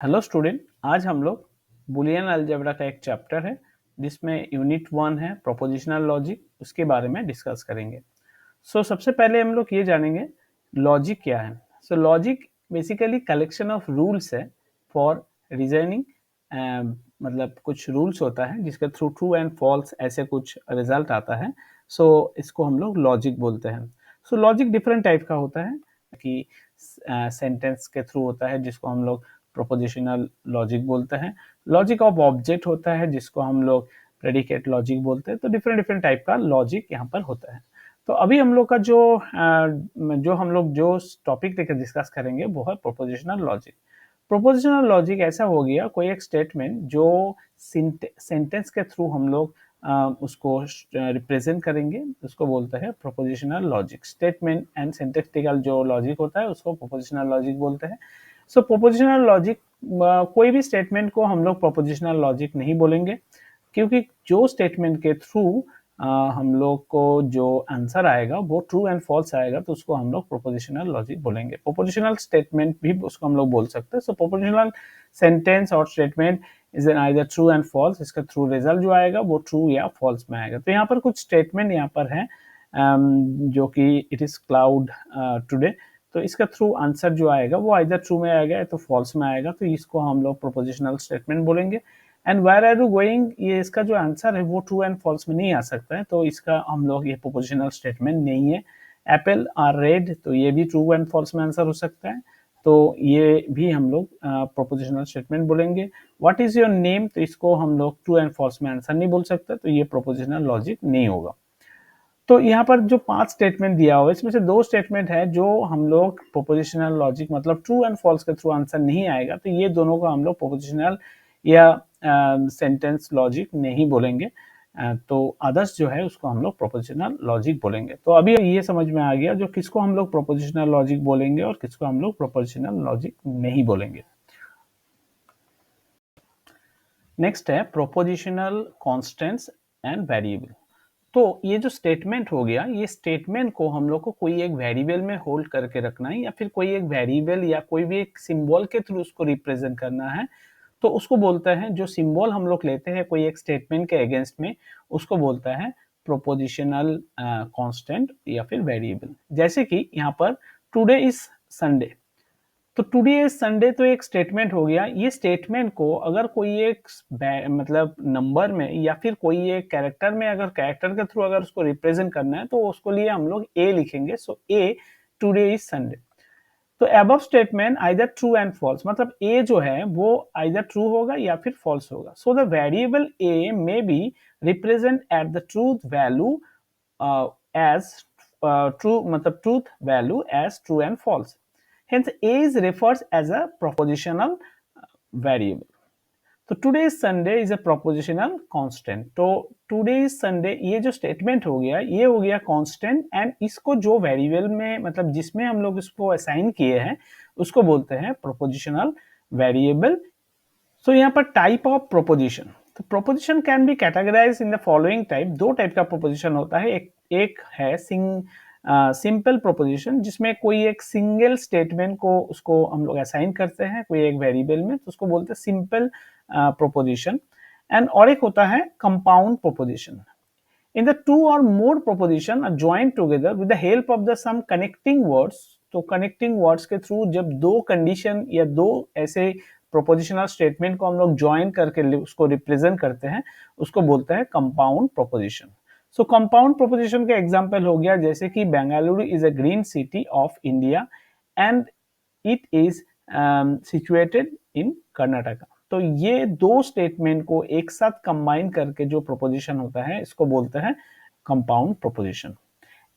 Hello student, आज हम लोग बुलियन अलजेब्रा का एक चैप्टर है जिसमें यूनिट 1 है प्रोपोजिशनल लॉजिक, उसके बारे में डिस्कस करेंगे। सबसे पहले हम लोग ये जानेंगे लॉजिक क्या है। Logic basically collection of rules है फॉर रीजनिंग। मतलब कुछ रूल्स होता है जिसके थ्रू ट्रू एंड फॉल्स ऐसे कुछ रिजल्ट आता है। इसको हम लोग लॉजिक बोलते हैं। लॉजिक डिफरेंट टाइप का होता है कि सेंटेंस के थ्रू होता है जिसको हम लोग प्रोपोजिशनल लॉजिक बोलते हैं। लॉजिक ऑफ ऑब्जेक्ट होता है जिसको हम लोग प्रेडिकेट लॉजिक बोलते हैं। तो डिफरेंट डिफरेंट टाइप का लॉजिक यहाँ पर होता है। तो अभी हम लोग का जो टॉपिक लेकर डिस्कस करेंगे वो है प्रोपोजिशनल लॉजिक। प्रोपोजिशनल लॉजिक ऐसा हो गया कोई एक स्टेटमेंट जो सेंटेंस के थ्रू हम लोग उसको रिप्रेजेंट करेंगे, उसको बोलते हैं prepositional logic. Statement and syntactical जो लॉजिक होता है उसको प्रोपोजिशनल लॉजिक बोलते हैं। प्रोपोजिशनल लॉजिक, कोई भी स्टेटमेंट को हम लोग प्रोपोजिशनल लॉजिक नहीं बोलेंगे, क्योंकि जो स्टेटमेंट के थ्रू हम लोग को जो आंसर आएगा वो ट्रू एंड फॉल्स आएगा तो उसको हम लोग प्रोपोजिशनल लॉजिक बोलेंगे। प्रोपोजिशनल स्टेटमेंट भी उसको हम लोग बोल सकते हैं। प्रोपोजिशनल सेंटेंस और statement is an either true and false, इसका थ्रू रिजल्ट जो आएगा वो ट्रू या फॉल्स में आएगा। तो यहाँ पर कुछ स्टेटमेंट यहाँ पर है जो कि इट इज क्लाउड टुडे, तो इसका थ्रू आंसर जो आएगा वो आइदर ट्रू में आएगा या तो फॉल्स में आएगा, तो इसको हम लोग प्रोपोजिशनल स्टेटमेंट बोलेंगे। And where are you going, ये इसका जो आंसर है वो ट्रू एंड फॉल्स में नहीं आ सकता है, तो इसका हम लोग ये प्रोपोजिशनल स्टेटमेंट नहीं है। एप्पल आर रेड, तो ये भी ट्रू एंड फॉल्स में आंसर हो सकता है, तो ये भी हम लोग प्रोपोजिशनल स्टेटमेंट बोलेंगे। व्हाट इज योर नेम, तो इसको हम लोग ट्रू एंड फॉल्स में आंसर नहीं बोल सकते, तो ये प्रोपोजिशनल लॉजिक नहीं होगा। तो यहाँ पर जो 5 स्टेटमेंट दिया हुआ है इसमें से 2 स्टेटमेंट है जो हम लोग प्रोपोजिशनल लॉजिक मतलब ट्रू एंड फॉल्स के थ्रू आंसर नहीं आएगा, तो ये दोनों को हम लोग प्रोपोजिशनल या सेंटेंस लॉजिक नहीं बोलेंगे। तो अदर्स जो है उसको हम लोग प्रोपोजिशनल लॉजिक बोलेंगे। तो अभी ये समझ में आ गया जो किसको हम लोग प्रोपोजिशनल लॉजिक बोलेंगे और किसको हम लोग प्रोपोजिशनल लॉजिक नहीं बोलेंगे। नेक्स्ट है प्रोपोजिशनल कांस्टेंट्स एंड वेरिएबल। तो ये जो स्टेटमेंट हो गया, ये स्टेटमेंट को हम लोग को कोई एक वेरिएबल में होल्ड करके रखना है या फिर कोई एक वेरिएबल या कोई भी एक सिंबल के थ्रू उसको रिप्रेजेंट करना है, तो उसको बोलते हैं, जो सिंबल हम लोग लेते हैं कोई एक स्टेटमेंट के अगेंस्ट में, उसको बोलता है प्रोपोजिशनल कांस्टेंट या फिर वेरिएबल। जैसे कि यहाँ पर टुडे इज संडे, तो टुडे इज संडे तो एक स्टेटमेंट हो गया। ये स्टेटमेंट को अगर कोई एक मतलब नंबर में या फिर कोई एक कैरेक्टर में, अगर कैरेक्टर के थ्रू अगर उसको रिप्रेजेंट करना है तो उसको लिए हम लोग ए लिखेंगे। A today is Sunday. तो above statement either true and false, मतलब ए जो है वो आइदर ट्रू होगा या फिर फॉल्स होगा। So the variable A may be represent at the truth value as true, मतलब truth value as true and false. Hence, A is refers as a propositional variable. तो today is Sunday is a propositional constant. तो today is Sunday ये जो statement हो गया ये हो गया कांस्टेंट, एंड इसको जो वेरिएबल में मतलब जिसमें हम लोग इसको असाइन किए हैं उसको बोलते हैं प्रोपोजिशनल वेरिएबल। सो यहाँ पर टाइप ऑफ प्रोपोजिशन, तो proposition can be categorize in the following type. 2 type का प्रोपोजिशन होता है। एक है सिंपल प्रोपोजिशन, जिसमें कोई एक सिंगल स्टेटमेंट को उसको हम लोग असाइन करते हैं कोई एक वेरिएबल में, तो उसको बोलते हैं सिंपल प्रोपोजिशन। एंड और एक होता है compound proposition. In the two और more proposition are joined together with the help of the some connecting words. तो कनेक्टिंग वर्ड्स के थ्रू जब 2 कंडीशन या 2 ऐसे प्रोपोजिशनल स्टेटमेंट को हम लोग ज्वाइन करके उसको रिप्रेजेंट करते हैं, उसको बोलते हैं कंपाउंड प्रोपोजिशन। सो कंपाउंड प्रोपोजिशन का एग्जांपल हो गया जैसे कि Bengaluru is a green city of India and it is situated in Karnataka. तो ये 2 स्टेटमेंट को एक साथ कंबाइन करके जो प्रोपोजिशन होता है इसको बोलते हैं compound proposition.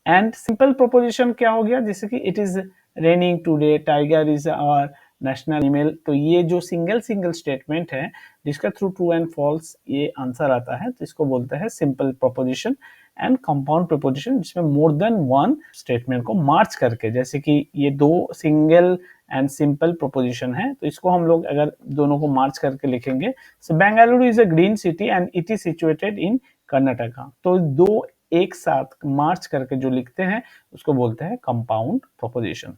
And simple proposition क्या हो गया, जैसे कि it is raining today, tiger is our national animal. तो ये जो सिंगल स्टेटमेंट है जिसका थ्रू ट्रू एंड फॉल्स ये आंसर आता है, तो इसको बोलते हैं simple proposition. And compound proposition जिसमें मोर देन 1 स्टेटमेंट को मार्च करके, जैसे कि ये 2 सिंगल एंड सिंपल प्रोपोजिशन है, तो इसको हम लोग अगर दोनों को मार्च करके लिखेंगे, so Bengaluru is a green city and it is situated in Karnataka. तो 2 एक साथ मार्च करके जो लिखते हैं उसको बोलते हैं compound proposition.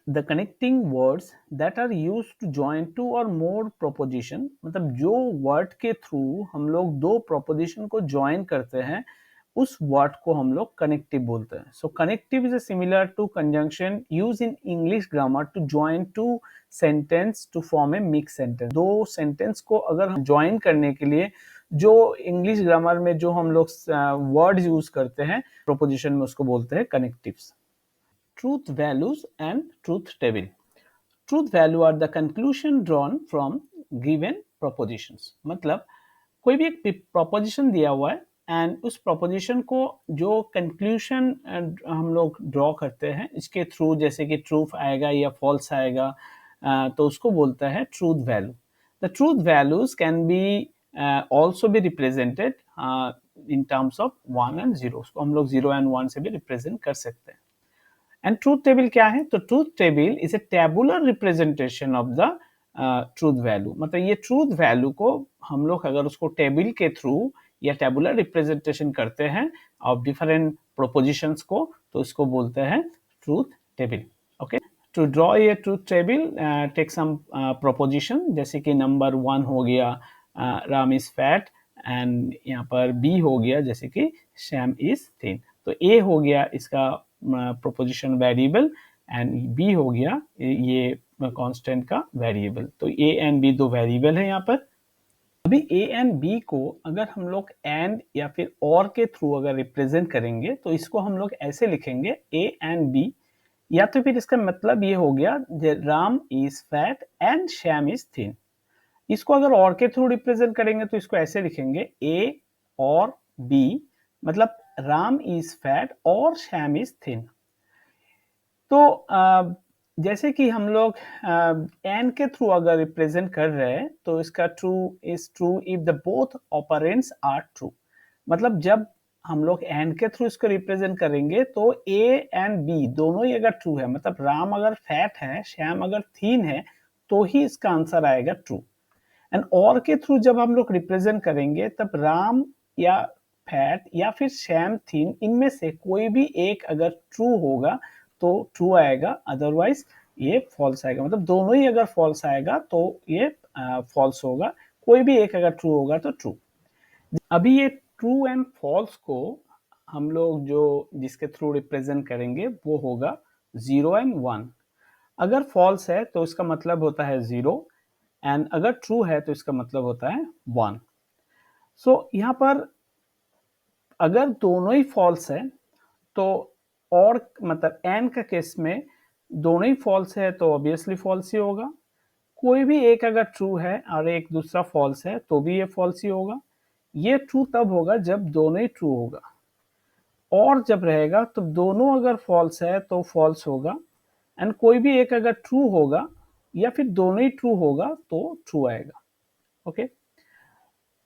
The connecting words that are use to join two और मोर प्रोपोजिशन, मतलब जो वर्ड के थ्रू हम लोग दो प्रोपोजिशन को ज्वाइन करते हैं उस वर्ड को हम लोग कनेक्टिव बोलते हैं. So connective is similar to conjunction use in English grammar to join two sentence to form a mix sentence. दो सेंटेंस को अगर हम ज्वाइन करने के लिए जो इंग्लिश ग्रामर में जो हम लोग वर्ड यूज करते हैं प्रोपोजिशन में, उसको बोलते हैं connectives. Truth values and truth table. Truth value are the conclusion drawn from given propositions. मतलब कोई भी एक proposition दिया हुआ है एंड उस proposition को जो conclusion हम लोग draw करते हैं इसके थ्रू, जैसे कि ट्रू आएगा या false आएगा, तो उसको बोलता है truth value. The truth values can be also be represented in terms of 1 and 0. उसको हम लोग 0 and 1 से भी represent कर सकते हैं. एंड ट्रूथ टेबल क्या है? तो truth table is a tabular representation of the truth value. मतलब ये ट्रूथ वैल्यू को हम लोग अगर उसको टेबल के थ्रू या टेबुलर रिप्रेजेंटेशन करते हैं ऑफ डिफरेंट प्रोपोजिशंस को, तो इसको बोलते हैं truth table. Okay, to draw ये truth table take some proposition, जैसे कि नंबर 1 हो गया राम इज फैट, एंड यहाँ पर बी हो गया जैसे कि श्याम इज थिन. तो ए हो गया इसका प्रोपोजिशन वेरिएबल एंड बी हो गया ये कांस्टेंट का वेरिएबल. तो ए एंड बी दो वेरिएबल है यहाँ पर. अभी ए एंड बी को अगर हम लोग एंड या फिर और के थ्रू अगर रिप्रेजेंट करेंगे तो इसको हम लोग ऐसे लिखेंगे ए एंड बी, या तो फिर इसका मतलब ये हो गया Ram is fat and Shyam is thin. इसको अगर और के थ्रू रिप्रेजेंट करेंगे तो इसको ऐसे लिखेंगे ए और बी, मतलब राम इज फैट और श्याम इज थिन. तो जैसे कि हम लोग एंड के थ्रू अगर रिप्रेजेंट कर रहे हैं तो इसका true is true if the both operands are true. मतलब जब हम लोग एंड के थ्रू इसको रिप्रेजेंट करेंगे तो ए एंड बी दोनों ही अगर ट्रू है, मतलब राम अगर फैट है श्याम अगर थीन है, तो ही इसका आंसर आएगा ट्रू. एंड और के थ्रू जब हम लोग रिप्रेजेंट करेंगे तब राम या फैट या फिर श्याम थीन, इनमें से कोई भी एक अगर ट्रू होगा तो ट्रू आएगा, अदरवाइज ये फॉल्स आएगा. मतलब दोनों ही अगर फॉल्स आएगा तो ये फॉल्स होगा, कोई भी एक अगर ट्रू होगा तो ट्रू. अभी ये ट्रू एंड फॉल्स को हम लोग जो जिसके थ्रू रिप्रेजेंट करेंगे वो होगा 0 एंड 1. अगर फॉल्स है तो इसका मतलब होता है 0 एंड अगर ट्रू है तो इसका मतलब होता है 1. सो यहाँ पर अगर दोनों ही फॉल्स है तो, और मतलब एंड का केस में दोनों ही फॉल्स है तो ऑब्वियसली फॉल्स ही होगा. कोई भी एक अगर ट्रू है और एक दूसरा फॉल्स है तो भी ये फॉल्स ही होगा. ये ट्रू तब होगा जब दोनों ही ट्रू होगा, और जब रहेगा तो दोनों अगर फॉल्स है तो फॉल्स होगा, एंड कोई भी एक अगर ट्रू होगा या फिर दोनों ही ट्रू होगा तो ट्रू आएगा. Okay,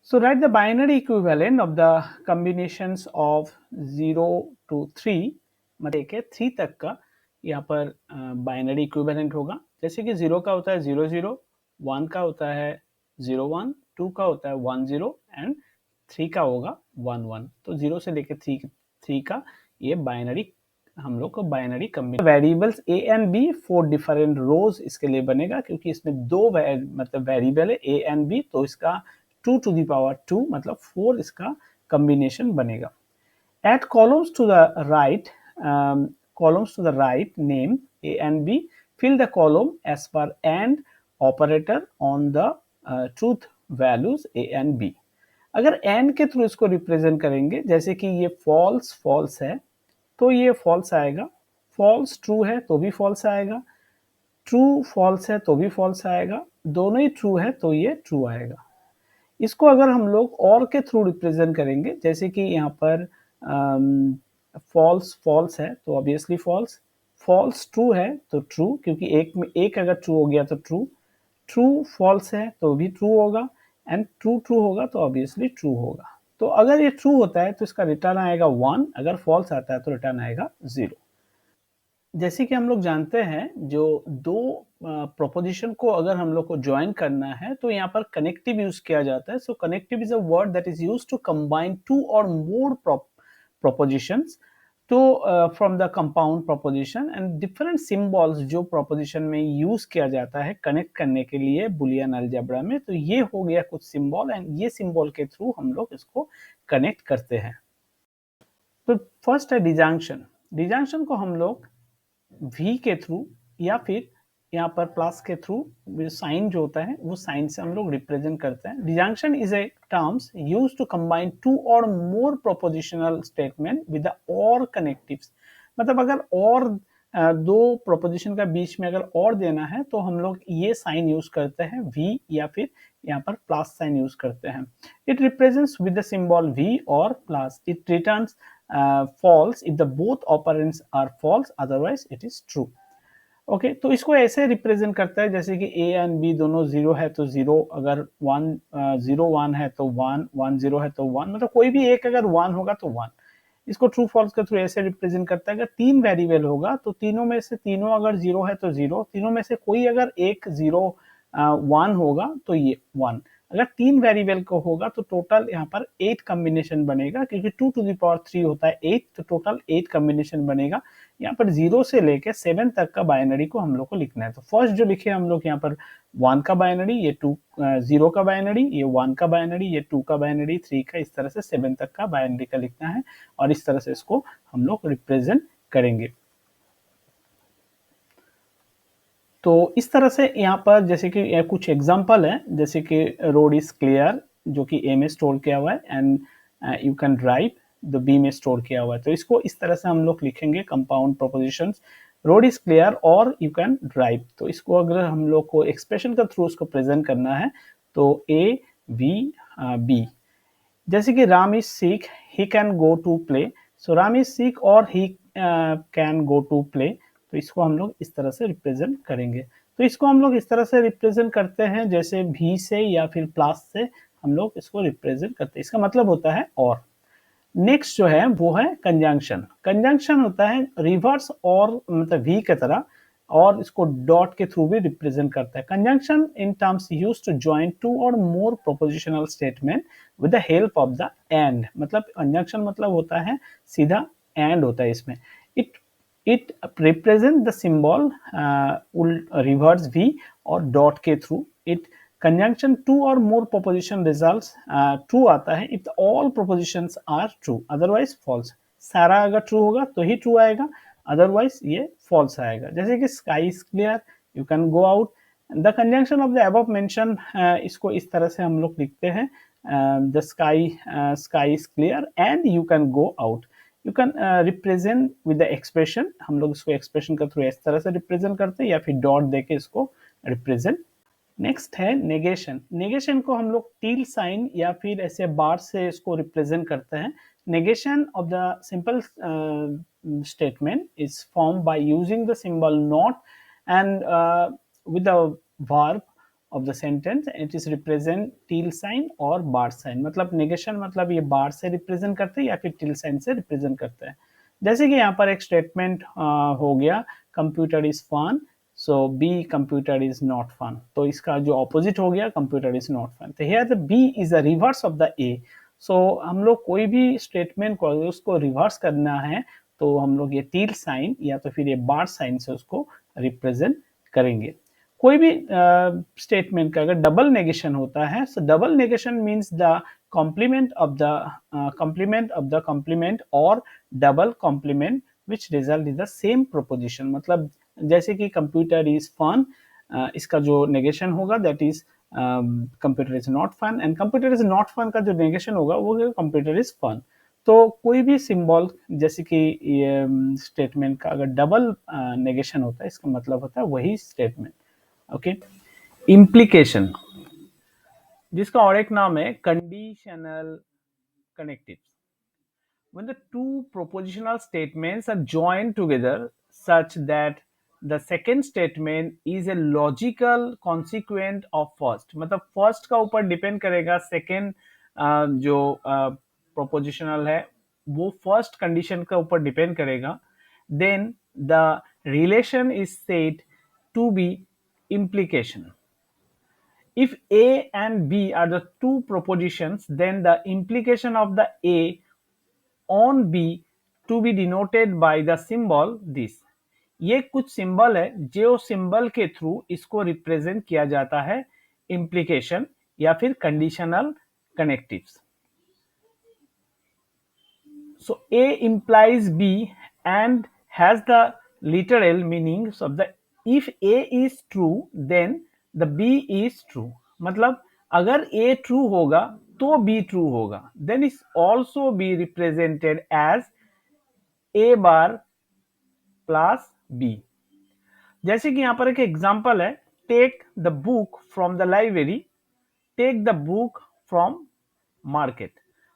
so write the binary equivalent of the combinations of 0 to 3. मतलब 3 तक का यहाँ पर बाइनरी इक्विवेलेंट होगा. जैसे कि 0 का होता है 0 0, 1 का होता है 0 1, 2 का होता है 1 0 एंड 3 का होगा 1 1. तो 0 से लेकर 3 का ये बाइनरी हम लोग को binary combination. Variables A and B 4 different rows इसके लिए बनेगा, क्योंकि इसमें दो मतलब वेरिएबल है ए एंड बी, तो इसका 2 to the power 2 मतलब 4 इसका कॉम्बिनेशन बनेगा. Add columns to the right name A and B. Fill the column as per AND operator on the truth values A and B. अगर AND के through इसको represent करेंगे, जैसे कि ये false है तो ये false आएगा, false true है तो भी false आएगा, true false है तो भी false आएगा, दोनों ही true है तो ये true आएगा. इसको अगर हम लोग और के थ्रू रिप्रेजेंट करेंगे, जैसे कि यहाँ पर फॉल्स है तो ऑब्वियसली फॉल्स, फॉल्स ट्रू है तो ट्रू, क्योंकि एक में एक अगर ट्रू हो गया तो ट्रू, ट्रू फॉल्स है तो भी ट्रू होगा, एंड ट्रू ट्रू होगा तो ऑब्वियसली ट्रू होगा. तो अगर ये ट्रू होता है तो इसका रिटर्न आएगा 1, अगर फॉल्स आता है तो रिटर्न आएगा 0. जैसे कि हम लोग जानते हैं जो दो प्रोपोजिशन को अगर हम लोग को ज्वाइन करना है तो यहाँ पर कनेक्टिव यूज किया जाता है. So connective is a word that is used to combine two और more propositions to from the compound proposition and different symbols जो प्रोपोजिशन में यूज किया जाता है कनेक्ट करने के लिए बुलियन अलजेब्रा में, तो ये हो गया कुछ सिंबल एंड ये सिंबल के थ्रू हम लोग इसको कनेक्ट करते हैं। तो फर्स्ट है डिजंक्शन। डिजंक्शन को हम लोग वी के थ्रू या फिर यहाँ पर प्लस के थ्रू साइन जो होता है वो साइन से हम लोग रिप्रेजेंट करते हैं। Disjunction is a terms use to combine two और more propositional statement with the or connectives. मतलब अगर और दो प्रोपोजिशन का बीच में अगर और देना है तो हम लोग ये साइन यूज करते हैं वी या फिर यहाँ पर प्लस साइन यूज करते हैं। It represents with the symbol V और plus. It returns false if the both operands are false, otherwise it is true। Okay तो इसको ऐसे रिप्रेजेंट करता है जैसे कि ए एंड बी दोनों जीरो है तो जीरो, अगर वन जीरो वन है तो वन, वन जीरो है तो वन, मतलब कोई भी एक अगर वन होगा तो वन। इसको ट्रू फॉल्स के थ्रू ऐसे रिप्रेजेंट करता है। अगर तीन वेरिएबल होगा तो तीनों में से तीनों अगर जीरो है तो जीरो, तीनों में से कोई अगर एक जीरो वन होगा तो ये वन। अगर तीन वेरिएबल को होगा तो टोटल यहाँ पर 8 कॉम्बिनेशन बनेगा, क्योंकि 2 टू द पावर 3 होता है 8, तो टोटल 8 कॉम्बिनेशन बनेगा। यहाँ पर 0 से लेके 7 तक का बाइनरी को हम लोग को लिखना है। तो फर्स्ट जो लिखे हम लोग यहाँ पर 1 का बाइनरी, ये 2 0 का बाइनरी, ये 1 का बाइनरी, ये 2 का बाइनरी, 3 का, इस तरह से 7 तक का बाइनरी का लिखना है और इस तरह से इसको हम लोग रिप्रेजेंट करेंगे। तो इस तरह से यहाँ पर जैसे कि कुछ एग्जांपल है, जैसे कि रोड इज क्लियर जो कि ए में स्टोर किया हुआ है and you can drive the B में स्टोर किया हुआ है। तो इसको इस तरह से हम लोग लिखेंगे compound propositions, road is clear और यू कैन ड्राइव। तो इसको अगर हम लोग को एक्सप्रेशन के थ्रू उसको प्रेजेंट करना है तो ए बी बी। जैसे कि Ram is sick, he can go to play. So Ram is sick और he can go to play. तो इसको हम लोग इस तरह से रिप्रेजेंट करेंगे। तो इसको हम लोग इस तरह से रिप्रेजेंट करते हैं जैसे भी से या फिर प्लस से हम लोग इसको रिप्रेजेंट करते हैं। इसका मतलब होता है और। नेक्स्ट जो है वो है कंजंक्शन। कंजंक्शन होता है रिवर्स और मतलब वी की तरह, और इसको डॉट के थ्रू भी रिप्रेजेंट करता है। Conjunction in terms used to join two और more propositional statement with the help of the and. मतलब कंजंक्शन मतलब होता है सीधा एंड होता है इसमें। It represent the symbol reverse V और डॉट के थ्रू। इट कंजंक्शन टू और मोर प्रोपोजिशन रिजल्ट्स ट्रू आता है if all propositions are true, otherwise false. सारा अगर ट्रू होगा तो ही ट्रू आएगा, अदरवाइज ये फॉल्स आएगा। जैसे कि sky is clear, you can go out. The conjunction of the above mention, इसको इस तरह से हम लोग लिखते हैं the sky is clear and you can go out. You can represent with the expression, हम लोग इसको एक्सप्रेशन के थ्रू इस तरह से रिप्रेजेंट करते हैं या फिर डॉट देके इसको रिप्रेजेंट। नेक्स्ट है नेगेशन। नेगेशन को हम लोग टील साइन या फिर ऐसे बार से इसको रिप्रेजेंट करते हैं। Negation of the simple statement is form by using the symbol not and with the verb of the sentence, it is represent tilde sign or bar sign. मतलब नेगेशन मतलब ये बार से रिप्रेजेंट करते हैं या फिर टिल साइन से represent करते हैं। जैसे कि यहाँ पर एक स्टेटमेंट हो गया computer is fun, so B computer is not fun. तो इसका जो ऑपोजिट हो गया कंप्यूटर इज नॉट फन। तो here the B is the reverse of the A. So हम लोग कोई भी स्टेटमेंट को उसको रिवर्स करना है तो हम लोग ये टिल साइन या तो फिर ये बार साइन से उसको रिप्रेजेंट करेंगे। कोई भी स्टेटमेंट का अगर डबल नेगेशन होता है, so double negation means the complement of the complement और double complement which result is the same proposition. मतलब जैसे कि कंप्यूटर इज फन, इसका जो नेगेशन होगा that is computer is not fun, and computer is not fun का जो negation होगा वो कंप्यूटर इज फन। तो कोई भी सिंबल जैसे कि ये स्टेटमेंट का अगर डबल नेगेशन होता है इसका मतलब होता है वही स्टेटमेंट। ओके, इम्प्लीकेशन जिसका और एक नाम है conditional connectives. When the two propositional statements are joined together such that the second statement is a logical consequent of first, मतलब first का ऊपर डिपेंड करेगा, second जो propositional है वो first condition का ऊपर डिपेंड करेगा, then the relation is said to be implication. If A and B are the two propositions, then the implication of the A on B to be denoted by the symbol this. ये कुछ symbol है जो symbol के through इसको represent किया जाता है, implication या फिर conditional connectives. So A implies B and has the literal meanings of the if A is true then the B is true। मतलब अगर A true होगा तो B true होगा, then is also be represented as A bar plus B। जैसे कि यहाँ पर एक एग्जाम्पल है, take the book from the library, take the book from market।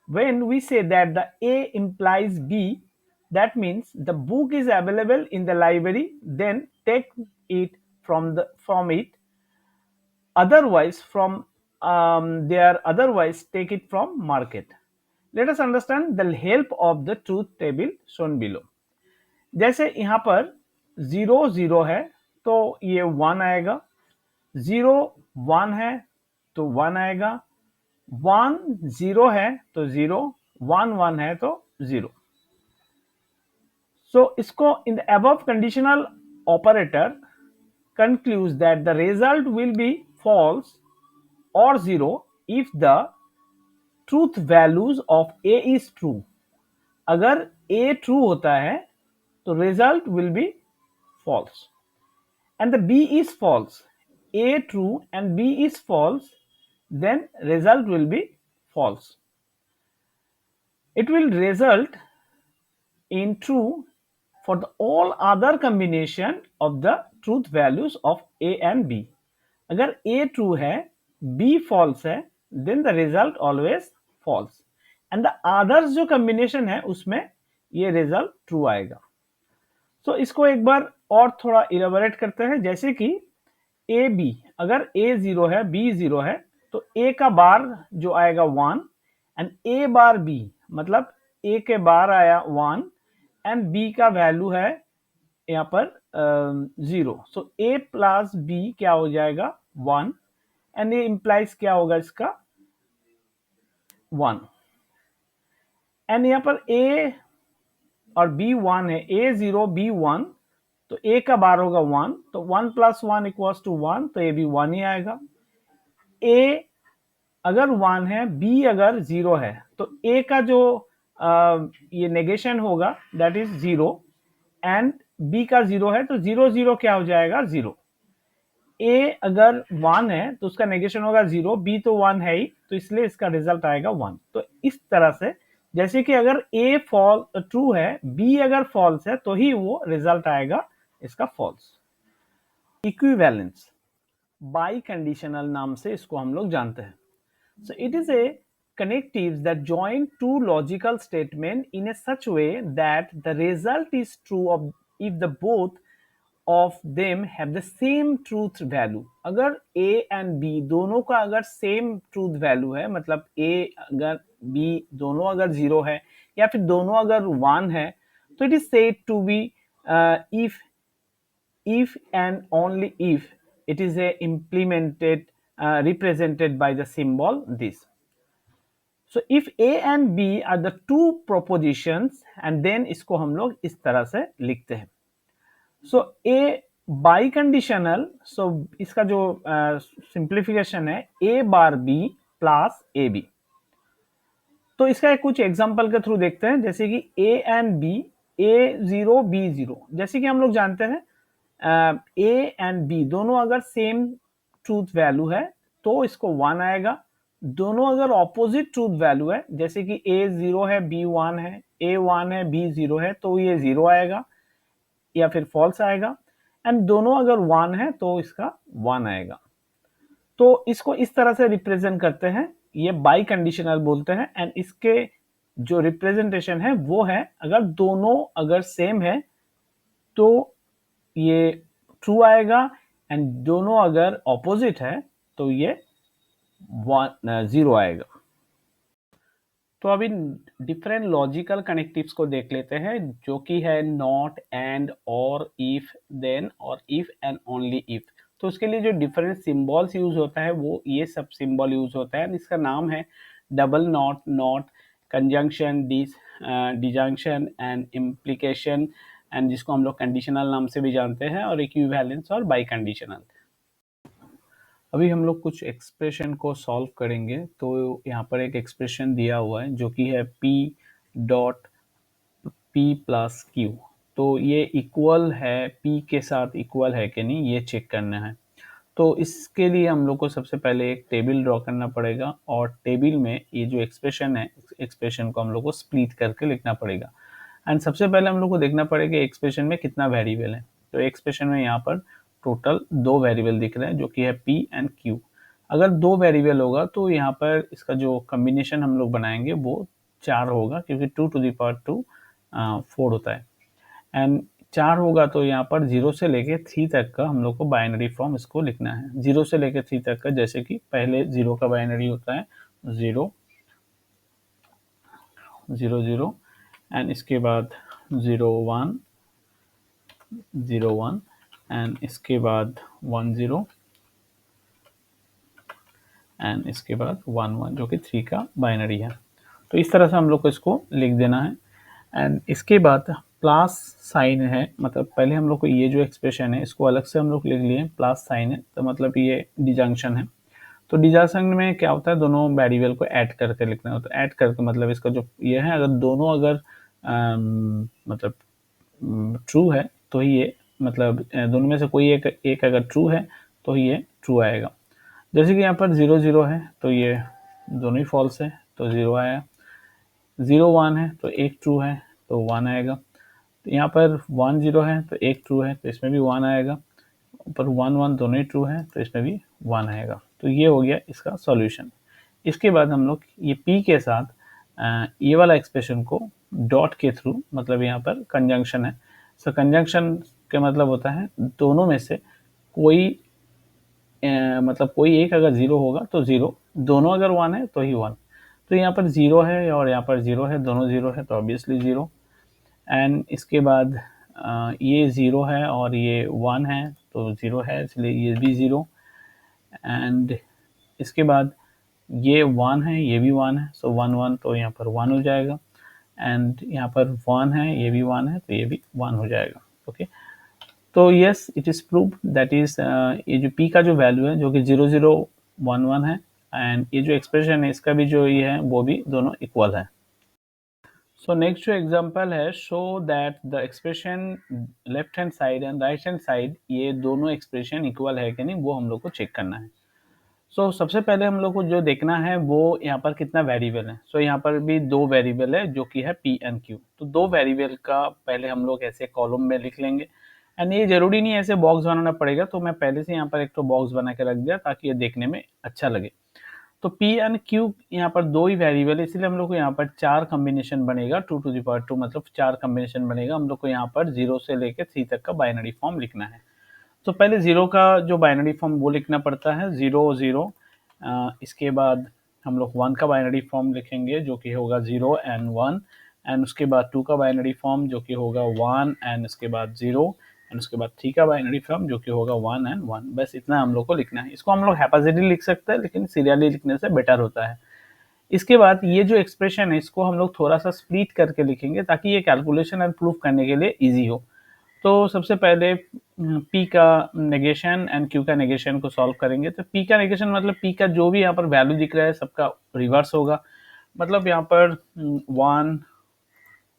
When we say that the A implies B, that means the book is available in the library, then take it from it, otherwise from otherwise take it from market। Let us understand the help of the truth table shown below। जैसे यहाँ पर 0 0 है तो ये 1 आएगा, 0 1 है तो 1 आएगा, 1 0 है तो 0, 1 1 है तो 0। So इसको in the above conditional operator concludes that the result will be false or 0 if the truth values of A is true। अगर A true होता है तो result will be false and the B is false, A true and B is false, then result will be false। It will result in true for the all other combination of the truth values of A and B। अगर A true है, B false है, then the result always false and the others जो combination है उसमें ये result true आएगा। तो इसको एक बार और थोड़ा इलेबोरेट करते हैं, जैसे कि ए बी, अगर ए 0 है बी 0 है तो ए का बार जो आएगा 1 एंड ए बार बी, मतलब ए के बार आया 1 एंड बी का वैल्यू है यहाँ पर 0। सो ए प्लस बी क्या हो जाएगा 1 एंड ये इंप्लाइज क्या होगा इसका 1 एंड यहाँ पर ए और बी 1 है, ए 0 बी 1 तो ए का बार होगा 1 तो 1 प्लस 1 इक्वल्स टू 1 तो ए भी 1 ही आएगा। ए अगर 1 है बी अगर 0 है तो ए का जो ये नेगेशन होगा दैट इज 0 एंड बी का 0 है तो 0 0 क्या हो जाएगा 0। ए अगर 1 है तो उसका नेगेशन होगा 0, बी तो 1 है ही तो इसलिए इसका रिजल्ट आएगा 1। तो इस तरह से जैसे कि अगर ए ट्रू है, बी अगर फॉल्स है तो ही वो रिजल्ट आएगा इसका फॉल्स। इक्विवेलेंस बाई कंडीशनल नाम से इसको हम लोग जानते हैं। So it is a connectives that join two logical statements in a such way that the result is true of if the both of them have the same truth value। अगर A and B दोनों का अगर same truth value है, मतलब A अगर B दोनों अगर 0 है या फिर दोनों अगर 1 है तो it is said to be if and only if it is a implemented represented by the symbol this। So if A and B are the two propositions and then इसको हम लोग इस तरह से लिखते हैं। So A biconditional, so इसका जो सिंप्लीफिकेशन है A bar B plus A B. तो इसका कुछ एग्जांपल के थ्रू देखते हैं, जैसे कि A and B, A0 B0, जैसे कि हम लोग जानते हैं A एंड B दोनों अगर सेम ट्रूथ वैल्यू है तो इसको 1 आएगा। दोनों अगर ऑपोजिट ट्रूथ वैल्यू है, जैसे कि A 0 है B 1 है, A 1 है B 0 है तो ये 0 आएगा या फिर फॉल्स आएगा। एंड दोनों अगर 1 है तो इसका 1 आएगा। तो इसको इस तरह से रिप्रेजेंट करते हैं, ये बाई कंडीशनल बोलते हैं। एंड इसके जो रिप्रेजेंटेशन है वो है अगर दोनों अगर सेम है तो ये ट्रू आएगा एंड दोनों अगर ऑपोजिट है तो ये 0 आएगा। तो अभी डिफरेंट लॉजिकल कनेक्टिव्स को देख लेते हैं, जो कि है नॉट, एंड, और, इफ, देन और इफ एंड ओनली इफ। तो उसके लिए जो डिफरेंट सिंबल्स यूज होता है वो ये सब सिंबल यूज होता है। इसका नाम है double not, not, conjunction, disjunction and implication, and जिसको हम लोग कंडीशनल नाम से भी जानते हैं, और इक्विवेलेंस और बाई कंडीशनल। अभी हम लोग कुछ एक्सप्रेशन को सॉल्व करेंगे। तो यहाँ पर एक एक्सप्रेशन दिया हुआ है जो कि है P dot P plus Q। तो ये इक्वल है, P के साथ इक्वल है कि नहीं, ये चेक करना है। तो इसके लिए हम लोग को सबसे पहले एक टेबल ड्रॉ करना पड़ेगा, और टेबल में ये जो एक्सप्रेशन है, एक्सप्रेशन को हम लोग को स्प्लिट करके लिखना पड़ेगा। एंड सबसे पहले हम लोग को देखना पड़ेगा एक्सप्रेशन में कितना वेरिएबल है। तो एक्सप्रेशन में यहाँ पर टोटल 2 वेरिएबल दिख रहे हैं जो कि है P एंड Q। अगर 2 वेरिएबल होगा तो यहाँ पर इसका जो कम्बिनेशन हम लोग बनाएंगे वो 4 होगा, क्योंकि 2 टू द पावर 2 4 होता है। एंड 4 होगा तो यहाँ पर 0 से लेके 3 तक का हम लोग को बाइनरी फॉर्म इसको लिखना है। 0 से लेके 3 तक का, जैसे कि पहले 0 का बाइनरी होता है 0 0 0, एंड इसके बाद 0 1 0 1, एंड इसके बाद 1 0, एंड इसके बाद 1 1, जो कि 3 का बाइनरी है। तो इस तरह से हम लोग को इसको लिख देना है। एंड इसके बाद प्लस साइन है, मतलब पहले हम लोग को ये जो एक्सप्रेशन है इसको अलग से हम लोग लिख लिए, प्लस साइन है तो मतलब ये डिजंक्शन है। तो डिजंक्शन में क्या होता है, दोनों वेरिएबल को ऐड करके लिखना होता है। ऐड करके मतलब इसका जो ये है, अगर दोनों अगर मतलब ट्रू है तो ही ये, मतलब दोनों में से कोई एक अगर ट्रू है तो ये ट्रू आएगा। जैसे कि यहाँ पर 0 0 है तो ये दोनों ही फॉल्स है तो 0 आया। 0 1 है तो एक ट्रू है तो 1 आएगा। तो यहाँ पर 1 0 है तो एक ट्रू है तो इसमें भी 1 आएगा। ऊपर 1 1 दोनों ही ट्रू है तो इसमें भी 1 आएगा। तो ये हो गया इसका सॉल्यूशन। इसके बाद हम लोग ये P के साथ ये वाला एक्सप्रेशन को डॉट के थ्रू, मतलब यहाँ पर कंजंक्शन है, सो कंजंक्शन का मतलब होता है दोनों में से कोई मतलब कोई एक अगर 0 होगा तो 0, दोनों अगर 1 है तो ही 1। तो यहाँ पर 0 है और यहाँ पर 0 है, दोनों 0 है तो ऑब्वियसली 0। एंड इसके बाद ये 0 है और ये 1 है तो 0 है, इसलिए ये भी 0। एंड इसके बाद ये 1 है, ये भी 1 है, सो 1 1 तो यहाँ पर 1 हो जाएगा। एंड यहाँ पर 1 है, ये भी 1 है तो ये भी 1 हो जाएगा। ओके, तो yes it is prove that is ये जो P का जो वैल्यू है जो कि 0 0 1 1 है, एंड ये जो एक्सप्रेशन है इसका भी जो ये है वो भी दोनों इक्वल है। सो नेक्स्ट जो एग्जांपल है, show that the expression left hand side and right hand side, ये दोनों एक्सप्रेशन इक्वल है कि नहीं वो हम लोग को चेक करना है। सबसे पहले हम लोग को जो देखना है वो यहाँ पर कितना वेरिएबल है। यहाँ पर भी 2 वेरिएबल है जो कि है P एंड Q। तो 2 वेरिएबल का पहले हम लोग ऐसे कॉलम में लिख लेंगे। एंड ये जरूरी नहीं ऐसे बॉक्स बनाना पड़ेगा, तो मैं पहले से यहाँ पर एक तो बॉक्स बना के रख दिया ताकि ये देखने में अच्छा लगे। तो P एंड Q यहाँ पर 2 ही वेरिएबल है, इसलिए हम लोग को यहाँ पर 4 कॉम्बिनेशन बनेगा, 2 टू द पावर 2 मतलब 4 कॉम्बिनेशन बनेगा। हम लोग को यहाँ पर 0 से लेकर 3 तक का बाइनरी फॉर्म लिखना है। तो पहले 0 का जो बाइनरी फॉर्म वो लिखना पड़ता है, 0 0। इसके बाद हम लोग 1 का बाइनरी फॉर्म लिखेंगे जो कि होगा 0 एंड 1। एंड उसके बाद 2 का बाइनरी फॉर्म जो कि होगा 1 एंड उसके बाद 0। एंड उसके बाद 3 का बाइनरी फॉर्म जो कि होगा 1 एंड 1। बस इतना हम लोग को लिखना है। इसको हम लोग हैपाजेटली लिख सकते हैं, लेकिन सीरियली लिखने से बेटर होता है। इसके बाद ये जो एक्सप्रेशन है इसको हम लोग थोड़ा सा स्प्लिट करके लिखेंगे ताकि ये कैलकुलेशन एंड प्रूफ करने के लिए ईजी हो। तो सबसे पहले P का नेगेशन एंड Q का नेगेशन को सॉल्व करेंगे। तो P का नेगेशन मतलब P का जो भी यहाँ पर वैल्यू दिख रहा है सबका रिवर्स होगा। मतलब यहाँ पर 1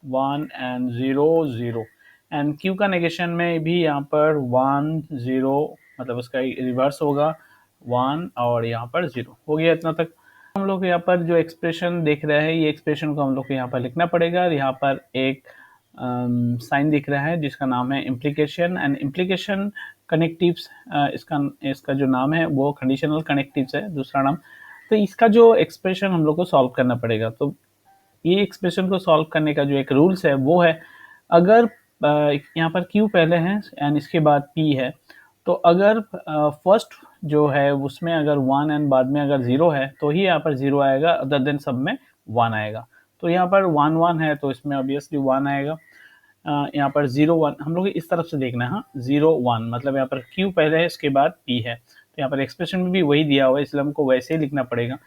1 एंड 0 0। एंड Q का नेगेशन में भी यहाँ पर 1 0, मतलब उसका रिवर्स होगा 1 और यहाँ पर 0 हो गया। इतना तक हम लोग यहाँ पर जो एक्सप्रेशन देख रहे हैं, ये एक्सप्रेशन को हम लोग को यहाँ पर लिखना पड़ेगा। यहाँ पर एक साइन दिख रहा है जिसका नाम है इम्प्लीकेशन एंड इम्प्लीकेशन कनेक्टिव्स। इसका जो नाम है वो कंडीशनल कनेक्टिव्स है, दूसरा नाम। तो इसका जो एक्सप्रेशन हम लोग को सॉल्व करना पड़ेगा। तो ये एक्सप्रेशन को सॉल्व करने का जो एक रूल्स है वो है, अगर यहाँ पर Q पहले है एंड इसके बाद P है, तो अगर फर्स्ट जो है उसमें अगर 1 एंड बाद में अगर 0 है तो ही यहाँ पर 0 आएगा, अदर देन सब में 1 आएगा। तो यहाँ पर 1 1 है तो इसमें ऑब्वियसली 1 आएगा। यहाँ पर 0 1 हम लोग इस तरफ से देखना है, हाँ 0 1 मतलब यहाँ पर Q पहले है इसके बाद P है। तो यहाँ पर एक्सप्रेशन में भी वही दिया हुआ है, इसलिए हमको वैसे ही लिखना पड़ेगा।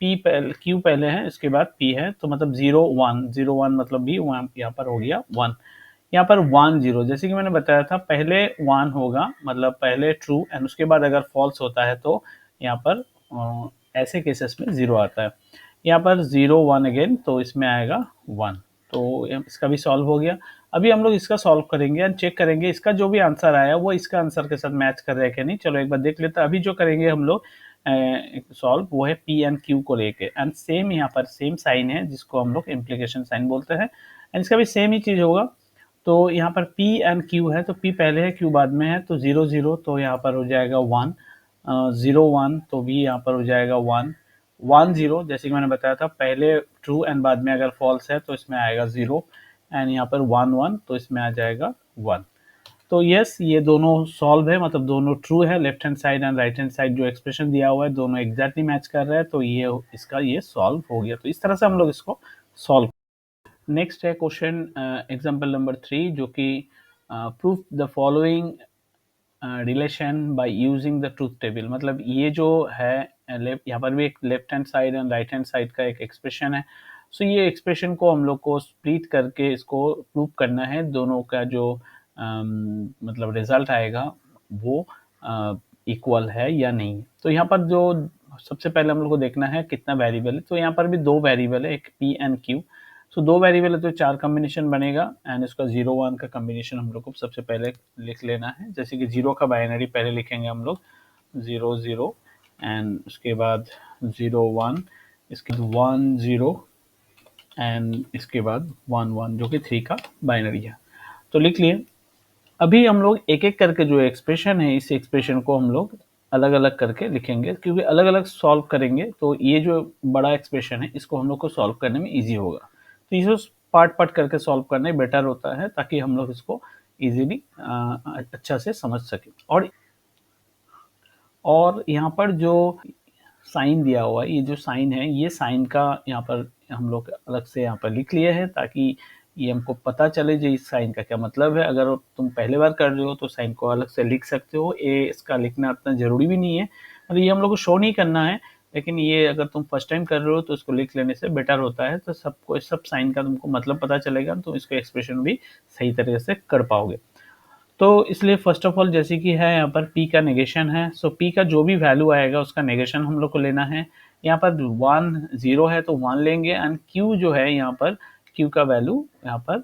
क्यू पहले है, इसके बाद पी है, तो मतलब 0 1, 0 1 मतलब भी यहाँ पर हो गया 1। यहाँ पर 1 0, जैसे कि मैंने बताया था पहले 1 होगा, मतलब पहले ट्रू एंड उसके बाद अगर फॉल्स होता है तो यहाँ पर ऐसे केसेस में 0 आता है। यहाँ पर 0 1 अगेन, तो इसमें आएगा 1। तो इसका भी सॉल्व हो गया। अभी हम लोग इसका सॉल्व करेंगे एंड चेक करेंगे इसका जो भी आंसर आया वो इसका आंसर के साथ मैच कर रहा है कि नहीं। चलो एक बार देख लेते हैं। अभी जो करेंगे हम लोग सॉल्व वो है पी एंड क्यू को लेके, एंड सेम यहाँ पर सेम साइन है जिसको हम लोग इम्प्लीकेशन साइन बोलते हैं, एंड इसका भी सेम ही चीज होगा। तो यहाँ पर P एंड Q है, तो P पहले है Q बाद में है, तो 0 0 तो यहाँ पर हो जाएगा 1, 0 1 तो भी यहाँ पर हो जाएगा 1, 1 0 जैसे कि मैंने बताया था पहले ट्रू एंड बाद में अगर फॉल्स है तो इसमें आएगा 0, एंड यहाँ पर 1 1 तो इसमें आ जाएगा 1। तो यस, ये दोनों सॉल्व है, मतलब दोनों ट्रू है। Left hand side and right hand side जो एक्सप्रेशन दिया हुआ है दोनों एग्जैक्टली मैच कर रहा है, तो ये इसका ये सॉल्व हो गया। तो इस तरह से हम लोग इसको सॉल्व। नेक्स्ट है क्वेश्चन एग्जाम्पल नंबर 3, जो कि proof the following relation bye using the truth table. मतलब ये जो है यहाँ पर भी एक left hand side and right hand side का एक एक्सप्रेशन है। सो ये एक्सप्रेशन को हम लोग को स्प्लिट करके इसको प्रूव करना है, दोनों का जो मतलब रिजल्ट आएगा वो इक्वल है या नहीं। तो यहाँ पर जो सबसे पहले हम लोग को देखना है कितना वेरिएबल है। तो यहाँ पर भी 2 वेरिएबल है, एक P and Q. So 2 variable है तो 4 कॉम्बिनेशन बनेगा, एंड इसका 0 1 का कॉम्बिनेशन हम लोग को सबसे पहले लिख लेना है। जैसे कि 0 का बाइनरी पहले लिखेंगे हम लोग 0 0, एंड उसके बाद 0 1, इसके बाद 1 0, एंड इसके बाद 1 1 जो कि 3 का बाइनरी है। तो लिख लिए। अभी हम लोग एक एक करके जो एक्सप्रेशन है इस एक्सप्रेशन को हम लोग अलग अलग करके लिखेंगे, क्योंकि अलग अलग सॉल्व करेंगे तो ये जो बड़ा एक्सप्रेशन है इसको हम लोग को सॉल्व करने में इजी होगा। तो इसे पार्ट पार्ट करके सॉल्व करने बेटर होता है, ताकि हम लोग इसको इजीली अच्छा से समझ सके। और यहाँ पर जो साइन दिया हुआ है, ये जो साइन है ये साइन का यहाँ पर हम लोग अलग से यहाँ पर लिख लिए हैं, ताकि ये हमको पता चले जो इस साइन का क्या मतलब है। अगर तुम पहले बार कर रहे हो तो साइन को अलग से लिख सकते हो, ये इसका लिखना इतना ज़रूरी भी नहीं है, मतलब ये हम लोग को शो नहीं करना है। लेकिन ये अगर तुम फर्स्ट टाइम कर रहे हो तो इसको लिख लेने से बेटर होता है, तो सबको सब साइन का तुमको मतलब पता चलेगा, तो इसको एक्सप्रेशन भी सही तरीके से कर पाओगे। तो इसलिए फर्स्ट ऑफ ऑल जैसे कि है यहाँ पर p का नेगेशन है, सो p का जो भी वैल्यू आएगा उसका नेगेशन हम लोग को लेना है। यहाँ पर 1 0 है तो 1 लेंगे, एंड q जो है यहाँ पर q का वैल्यू यहाँ पर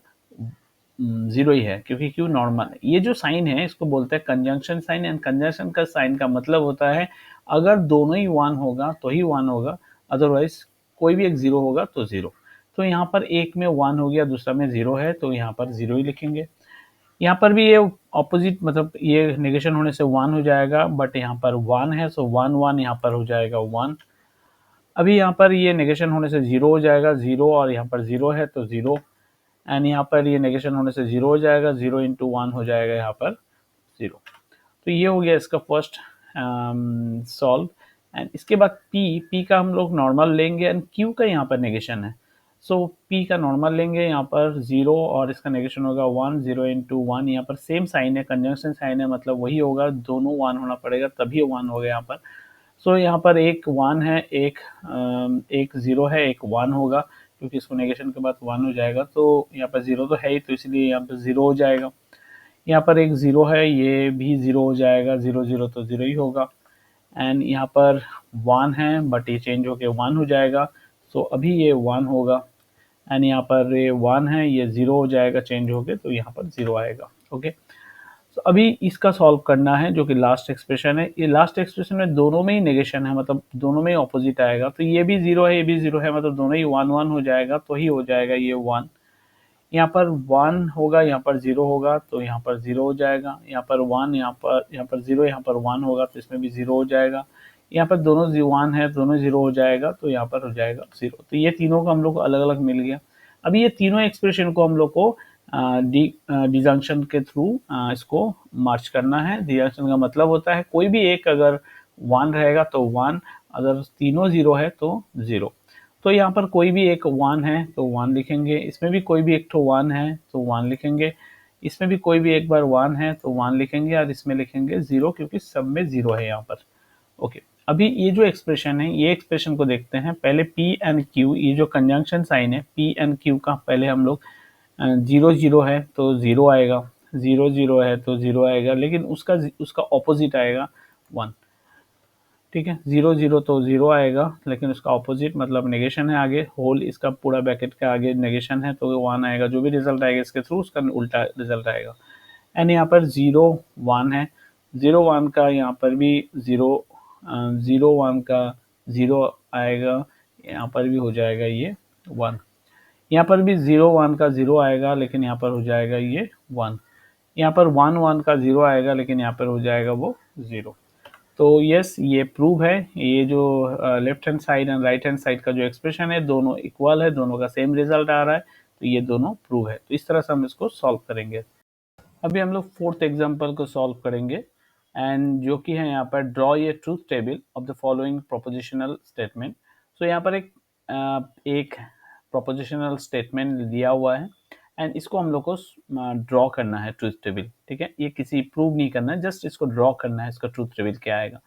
0 ही है, क्योंकि q नॉर्मल है। ये जो साइन है इसको बोलते हैं कंजंक्शन साइन, एंड कंजंक्शन का साइन का मतलब होता है अगर दोनों ही 1 होगा तो ही 1 होगा, अदरवाइज कोई भी एक 0 होगा तो 0। तो यहाँ पर एक में 1 हो गया, दूसरा में 0 है, तो यहाँ पर 0 ही लिखेंगे। यहाँ पर भी ये ऑपोजिट, मतलब ये नेगेशन होने से 1 हो जाएगा, बट यहाँ पर 1 है, सो 1 1 यहाँ पर हो जाएगा 1। अभी यहाँ पर ये नेगेशन होने से 0 हो जाएगा 0, और यहाँ पर 0 है तो 0, एंड यहाँ पर ये नेगेशन होने से 0 हो जाएगा 0 इंटू 1 हो जाएगा यहाँ पर 0। तो ये हो गया इसका फर्स्ट सॉल्व। एंड इसके बाद p का हम लोग नॉर्मल लेंगे, एंड q का यहाँ पर नेगेशन है, सो p का नॉर्मल लेंगे यहाँ पर 0, और इसका नेगेशन होगा 1, 0 इंटू 1। यहाँ पर सेम साइन है, कंजंक्शन साइन है, मतलब वही होगा, दोनों 1 होना पड़ेगा तभी 1 होगा यहाँ पर। सो यहाँ पर एक 1 है, एक 0 है, एक 1 होगा, क्योंकि इसको नेगेशन के बाद 1 हो जाएगा, तो यहाँ पर 0 तो है ही, तो इसलिए यहाँ पर 0 हो जाएगा। यहाँ पर एक 0 है, ये भी 0 हो जाएगा, 0 0 तो 0 ही होगा। एंड यहाँ पर 1 है, बट ये चेंज होके 1 हो जाएगा, सो अभी ये 1 होगा। एंड यहाँ पर ये 1 है, ये 0 हो जाएगा चेंज होके, तो यहाँ पर 0 आएगा। ओके, तो अभी इसका सॉल्व करना है, जो कि लास्ट एक्सप्रेशन है। ये लास्ट एक्सप्रेशन में दोनों में ही नेगेशन है, मतलब दोनों में ही ऑपोजिट आएगा, तो ये भी 0 है, ये भी 0 है, मतलब दोनों ही 1 1 हो जाएगा, तो ही हो जाएगा ये 1। यहाँ पर 1 होगा, यहाँ पर 0 होगा, तो यहाँ पर 0 हो जाएगा। यहाँ पर 1, यहाँ पर 0, यहाँ पर 1 होगा, तो इसमें भी 0 हो जाएगा। यहाँ पर दोनों 1 है, दोनों 0 हो जाएगा, तो यहाँ पर हो जाएगा 0। तो ये तीनों का हम लोग को अलग अलग मिल गया। अभी ये तीनों एक्सप्रेशन को हम लोग को डिजंक्शन के थ्रू इसको मार्च करना है। डिजंक्शन का मतलब होता है कोई भी एक अगर 1 रहेगा तो 1, अगर तीनों 0 है तो 0। तो यहाँ पर कोई भी एक 1 है तो 1 लिखेंगे, इसमें भी कोई भी एक तो 1 है तो 1 लिखेंगे, इसमें भी कोई भी एक बार 1 है तो 1 लिखेंगे, और इसमें लिखेंगे 0, क्योंकि सब में 0 है यहाँ पर। ओके, अभी ये जो एक्सप्रेशन है, ये एक्सप्रेशन को देखते हैं। पहले पी एंड क्यू, ये जो कंजंक्शन साइन है पी एंड क्यू का, पहले हम लोग 0 0 है तो 0 आएगा, 0 0 है तो 0 आएगा, लेकिन उसका ऑपोजिट आएगा 1। ठीक है, 0 0 तो 0 आएगा, लेकिन उसका ऑपोजिट मतलब नेगेशन है आगे, होल इसका पूरा ब्रैकेट के आगे नेगेशन है तो 1 आएगा। जो भी रिजल्ट आएगा इसके थ्रू उसका उल्टा रिजल्ट आएगा। एंड यहाँ पर 0 1 है, 0 1 का यहाँ पर भी 0 0 1 का 0 आएगा, यहाँ पर भी हो जाएगा ये 1। यहाँ पर भी 0 1 का 0 आएगा, लेकिन यहाँ पर हो जाएगा ये 1। यहाँ पर 1 1 का 0 आएगा, लेकिन यहाँ पर हो जाएगा वो 0। तो यस, ये प्रूव है, ये जो left hand side and right hand side का जो एक्सप्रेशन है दोनों इक्वल है, दोनों का सेम रिजल्ट आ रहा है, तो ये दोनों प्रूव है। तो इस तरह से हम इसको सॉल्व करेंगे। अभी हम लोग फोर्थ एग्जांपल को सॉल्व करेंगे, एंड जो कि है यहाँ पर draw a truth table of the following propositional statement. So यहाँ पर एक प्रोपोजिशनल स्टेटमेंट दिया हुआ है एंड इसको हम लोग को ड्रॉ करना है ट्रूथ टेबल। ठीक है, ये किसी प्रूव नहीं करना है, जस्ट इसको ड्रॉ करना है, इसका ट्रूथ टेबल क्या आएगा।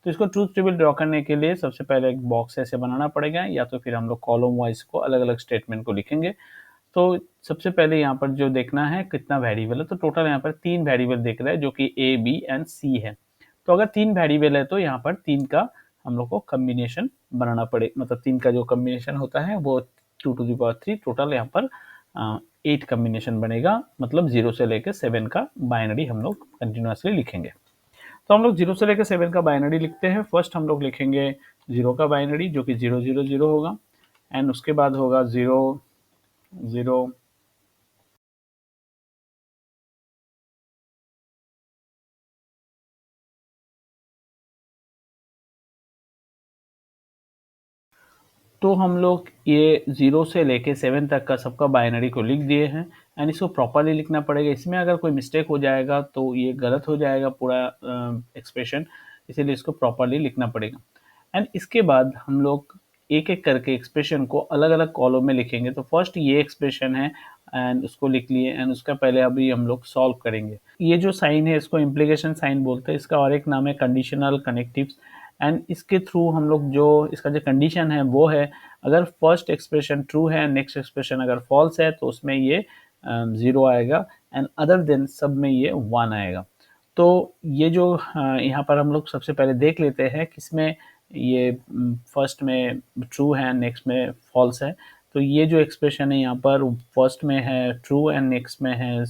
तो इसको ट्रूथ टेबल ड्रॉ करने के लिए सबसे पहले एक बॉक्स ऐसे बनाना पड़ेगा, या तो फिर हम लोग कॉलम वाइज को अलग अलग स्टेटमेंट को लिखेंगे। तो सबसे पहले यहाँ पर जो देखना है कितना वेरिएबल है, तो टोटल यहाँ पर 3 वेरिएबल दिख रहा है जो कि ए बी एंड सी है। तो अगर 3 वेरिएबल है तो यहाँ पर 3 का हम लोग को कम्बिनेशन बनाना पड़े, मतलब 3 का जो कम्बिनेशन होता है वो 2 to the power 3, टोटल यहाँ पर 8 कम्बिनेशन बनेगा, मतलब 0 से लेकर 7 का बाइनरी हम लोग कंटिन्यूसली लिखेंगे। तो हम लोग 0 से लेकर 7 का बाइनरी लिखते हैं। फर्स्ट हम लोग लिखेंगे 0 का बाइनरी जो कि 0 0 0 होगा, एंड उसके बाद होगा 0 0 तो हम लोग ये 0 से लेके 7 तक का सबका बाइनरी को लिख दिए हैं, एंड इसको प्रॉपरली लिखना पड़ेगा। इसमें अगर कोई मिस्टेक हो जाएगा तो ये गलत हो जाएगा पूरा एक्सप्रेशन, इसीलिए इसको प्रॉपरली लिखना पड़ेगा। एंड इसके बाद हम लोग एक एक करके एक्सप्रेशन को अलग अलग कॉलम में लिखेंगे। तो फर्स्ट ये एक्सप्रेशन है एंड उसको लिख लिए, एंड उसका पहले अभी हम लोग सॉल्व करेंगे। ये जो साइन है इसको इम्प्लीकेशन साइन बोलते हैं, इसका और एक नाम है कंडीशनल कनेक्टिव्स। एंड इसके थ्रू हम लोग जो इसका जो कंडीशन है वो है, अगर फर्स्ट एक्सप्रेशन ट्रू है, नेक्स्ट एक्सप्रेशन अगर फॉल्स है तो उसमें ये 0 आएगा, एंड अदर देन सब में ये 1 आएगा। तो ये जो यहाँ पर हम लोग सबसे पहले देख लेते हैं किसमें ये फर्स्ट में ट्रू है, नेक्स्ट में फॉल्स है। तो ये जो एक्सप्रेशन है यहाँ पर फर्स्ट में है ट्रू एंड नेक्स्ट में है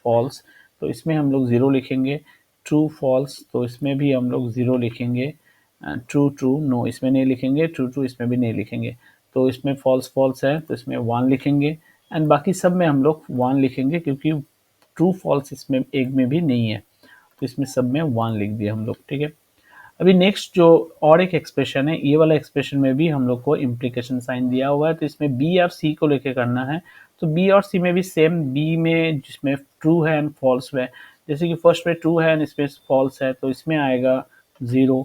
फॉल्स, तो इसमें हम लोग 0 लिखेंगे। ट्रू फॉल्स तो इसमें भी हम लोग 0 लिखेंगे। ट्रू ट्रू नो इसमें नहीं लिखेंगे, ट्रू ट्रू इसमें भी नहीं लिखेंगे। तो इसमें फॉल्स फॉल्स है तो इसमें 1 लिखेंगे, एंड बाकी सब में हम लोग 1 लिखेंगे क्योंकि ट्रू फॉल्स इसमें एक में भी नहीं है, तो इसमें सब में 1 लिख दिया हम लोग। ठीक है, अभी नेक्स्ट जो और एक एक्सप्रेशन है, ये वाला एक्सप्रेशन में भी हम लोग को इम्प्लीकेशन साइन दिया हुआ है, तो इसमें बी और सी को लेके करना है। तो बी और सी में भी सेम, बी में जिसमें ट्रू है एंड फॉल्स है, जैसे कि फर्स्ट में ट्रू है एंड इसमें फॉल्स है तो इसमें आएगा 0।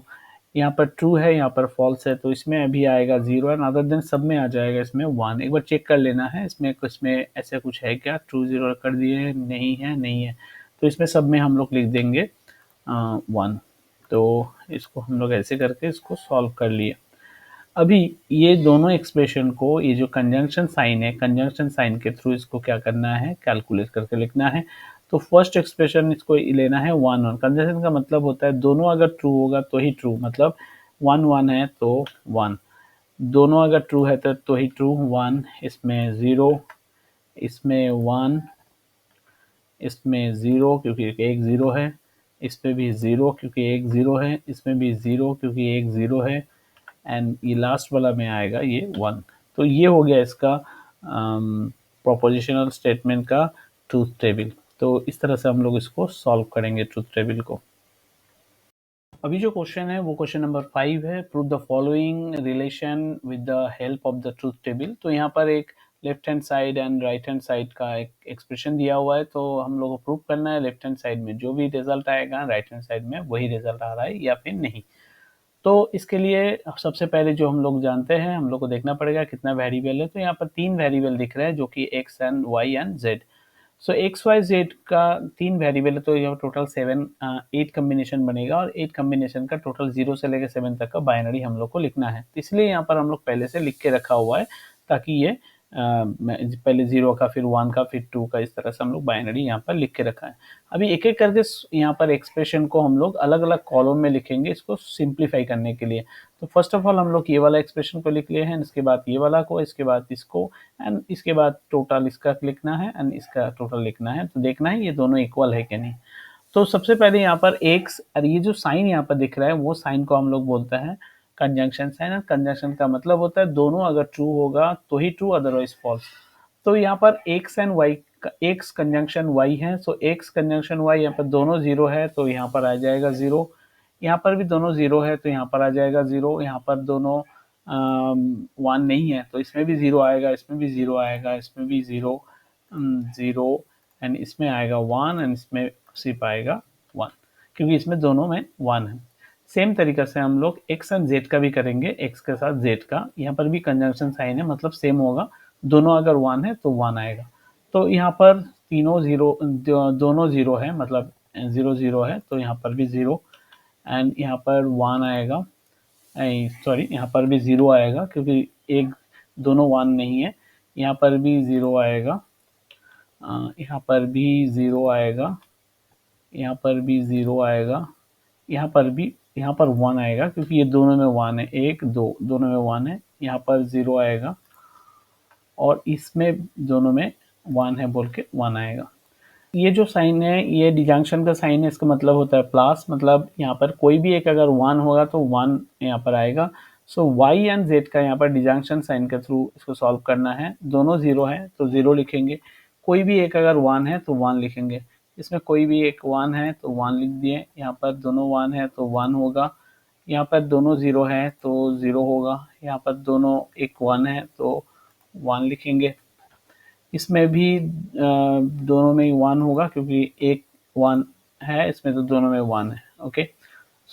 यहाँ पर ट्रू है, यहाँ पर फॉल्स है तो इसमें अभी आएगा 0, एंड अदर देन सब में आ जाएगा इसमें 1। एक बार चेक कर लेना है इसमें ऐसा कुछ है क्या, ट्रू 0 कर दिए, नहीं है, नहीं है, तो इसमें सब में हम लोग लिख देंगे 1। तो इसको हम लोग ऐसे करके इसको सॉल्व कर लिए। अभी ये दोनों एक्सप्रेशन को, ये जो कंजंक्शन साइन है, कंजंक्शन साइन के थ्रू इसको क्या करना है, कैलकुलेट करके लिखना है। तो फर्स्ट एक्सप्रेशन इसको लेना है 1 1। कंजंक्शन का मतलब होता है दोनों अगर ट्रू होगा तो ही ट्रू, मतलब 1 1 है तो 1, दोनों अगर ट्रू है तो ही ट्रू। 1 इसमें 0, इसमें 1, इसमें 0 क्योंकि एक 0 है, इसमें भी 0 क्योंकि एक 0 है, इसमें भी 0 क्योंकि एक 0 है, एंड ये लास्ट वाला में आएगा ये 1। तो ये हो गया इसका प्रोपोजिशनल स्टेटमेंट का ट्रूथ टेबल। तो इस तरह से हम लोग इसको सॉल्व करेंगे ट्रूथ टेबल को। अभी जो क्वेश्चन है वो क्वेश्चन नंबर 5 है, prove the following relation with the help of the truth table. तो यहाँ पर एक left hand side and right hand side का एक एक्सप्रेशन दिया हुआ है, तो हम लोग को प्रूव करना है लेफ्ट हैंड साइड में जो भी रिजल्ट आएगा राइट हैंड साइड में वही रिजल्ट आ रहा है या फिर नहीं। तो इसके लिए सबसे पहले जो हम लोग जानते हैं, हम लोग को देखना पड़ेगा कितना वेरिएबल है। तो यहाँ पर 3 वेरिएबल दिख रहे हैं जो कि x and y and z। So X Y Z का 3 वेरिएबल है, तो यह टोटल 8 कॉम्बिनेशन बनेगा और 8 कॉम्बिनेशन का टोटल 0 से लेकर 7 तक का बाइनरी हम लोग को लिखना है। तो इसलिए यहाँ पर हम लोग पहले से लिख के रखा हुआ है, ताकि ये पहले 0 का, फिर 1 का, फिर 2 का, इस तरह से हम लोग बाइनरी यहाँ पर लिख के रखा है। अभी एक एक करके यहाँ पर एक्सप्रेशन को हम लोग अलग अलग कॉलम में लिखेंगे, इसको सिंप्लीफाई करने के लिए। तो फर्स्ट ऑफ ऑल हम लोग ये वाला एक्सप्रेशन को लिख लिए हैं, इसके बाद ये वाला को, इसके बाद इसको, एंड इसके बाद टोटल इसका लिखना है एंड इसका टोटल लिखना है। तो देखना है ये दोनों इक्वल है कि नहीं। तो सबसे पहले यहाँ पर एक्स, और ये जो साइन यहाँ पर दिख रहा है वो साइन को हम लोग बोलते हैं कंजंक्शन साइन। कंजंक्शन का मतलब होता है दोनों अगर ट्रू होगा तो ही ट्रू, अदरवाइज फॉल्स। तो यहाँ पर X and Y, X conjunction Y है, सो एक्स कंजंक्शन वाई, यहाँ पर दोनों जीरो है तो यहाँ पर आ जाएगा जीरो। यहाँ पर भी दोनों जीरो है तो यहाँ पर आ जाएगा जीरो। यहाँ पर दोनों वन नहीं है तो इसमें भी जीरो आएगा, इसमें भी जीरो आएगा, इसमें भी जीरो, जीरो, एंड इसमें आएगा वन, एंड इसमें सिर्फ आएगा वन, क्योंकि इसमें दोनों में वन है। सेम तरीके से हम लोग एक्स एंड जेड का भी करेंगे, एक्स के साथ जेड का। यहाँ पर भी कंजंक्शन साइन है, मतलब सेम होगा, दोनों अगर वन है तो वन आएगा। तो यहाँ पर तीनों जीरो, दोनों जीरो है, मतलब जीरो जीरो है, तो यहाँ पर भी जीरो, एंड यहाँ पर वन आएगा, सॉरी यहाँ पर भी ज़ीरो आएगा क्योंकि एक दोनों वन नहीं है। यहाँ पर भी ज़ीरो आएगा, यहाँ पर भी ज़ीरो आएगा, यहाँ पर भी ज़ीरो आएगा, यहाँ पर भी, यहाँ पर वन आएगा क्योंकि ये दोनों में वन है, एक दो दोनों में वन है। यहाँ पर ज़ीरो आएगा और इसमें दोनों में वन है बोल के वन आएगा। ये जो साइन है ये डिजंक्शन का साइन है, इसका मतलब होता है प्लस, मतलब यहाँ पर कोई भी एक अगर वन होगा तो वन यहाँ पर आएगा। सो वाई एंड जेड का यहाँ पर डिजंक्शन साइन के थ्रू इसको सॉल्व करना है। दोनों जीरो है तो जीरो लिखेंगे, कोई भी एक अगर वन है तो वन लिखेंगे। इसमें कोई भी एक वन है तो वन लिख दिए, यहाँ पर दोनों वन है तो वन होगा, यहाँ पर दोनों जीरो है तो जीरो होगा, यहाँ पर दोनों एक वन है तो वन लिखेंगे। इसमें भी दोनों में वन होगा क्योंकि एक वन है इसमें, तो दोनों में वन है। ओके,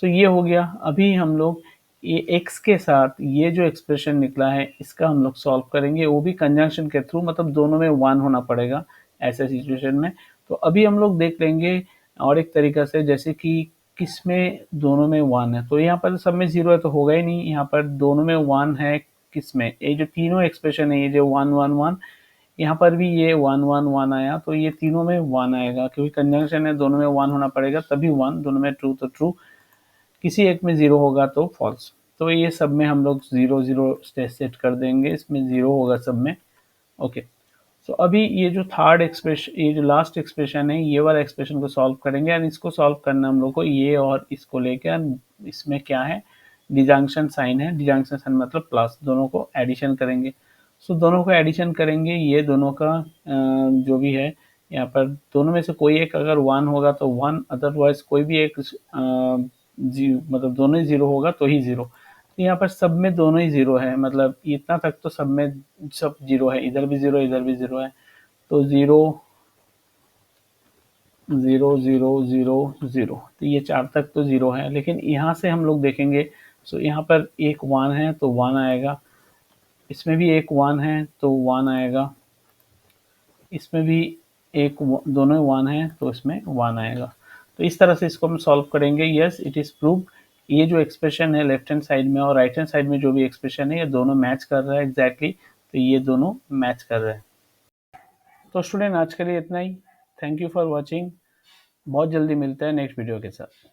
सो ये हो गया। अभी हम लोग ये एक्स के साथ ये जो एक्सप्रेशन निकला है इसका हम लोग सॉल्व करेंगे, वो भी कंजंक्शन के थ्रू, मतलब दोनों में वन होना पड़ेगा ऐसे सिचुएशन में। तो अभी हम लोग देख लेंगे और एक तरीका से, जैसे कि किस में दोनों में वन है, तो यहाँ पर सब में जीरो है तो होगा ही नहीं, यहाँ पर दोनों में वन है। किस में, ये जो तीनों एक्सप्रेशन है, ये जो वन वन वन, यहाँ पर भी ये वन वन वन आया, तो ये तीनों में वन आएगा क्योंकि कंजंक्शन है, दोनों में वन होना पड़ेगा तभी वन, दोनों में ट्रू तो ट्रू, किसी एक में जीरो होगा तो फॉल्स। तो ये सब में हम लोग जीरो जीरो सेट कर देंगे, इसमें जीरो होगा सब में। ओके, तो अभी ये जो थर्ड एक्सप्रेशन, ये जो लास्ट एक्सप्रेशन है, ये वाला एक्सप्रेशन को सॉल्व करेंगे, एंड इसको सॉल्व करना हम लोग को ये और इसको लेकर, इसमें क्या है, डिजंक्शन साइन है, डिजंक्शन साइन मतलब प्लस, दोनों को एडिशन करेंगे। सो दोनों को एडिशन करेंगे, ये दोनों का जो भी है, यहाँ पर दोनों में से कोई एक अगर वन होगा तो वन, अदरवाइज कोई भी एक मतलब दोनों ही जीरो होगा तो ही जीरो। तो यहाँ पर सब में दोनों ही जीरो है, मतलब इतना तक तो सब में सब जीरो है, इधर भी जीरो इधर भी जीरो है, तो zero zero zero zero zero, तो ये चार तक तो जीरो है। लेकिन यहाँ से हम लोग देखेंगे, सो यहाँ पर एक वन है तो वन आएगा, इसमें भी एक वन है तो वन आएगा, इसमें भी एक दोनों वन है तो इसमें वन आएगा। तो इस तरह से इसको हम सॉल्व करेंगे। यस, इट इज़ प्रूव, ये जो एक्सप्रेशन है लेफ्ट हैंड साइड में और राइट हैंड साइड में जो भी एक्सप्रेशन है, ये दोनों मैच कर रहा है एग्जैक्टली, तो ये दोनों मैच कर रहे हैं। तो स्टूडेंट आज के लिए इतना ही, थैंक यू फॉर वॉचिंग, बहुत जल्दी मिलते हैं नेक्स्ट वीडियो के साथ।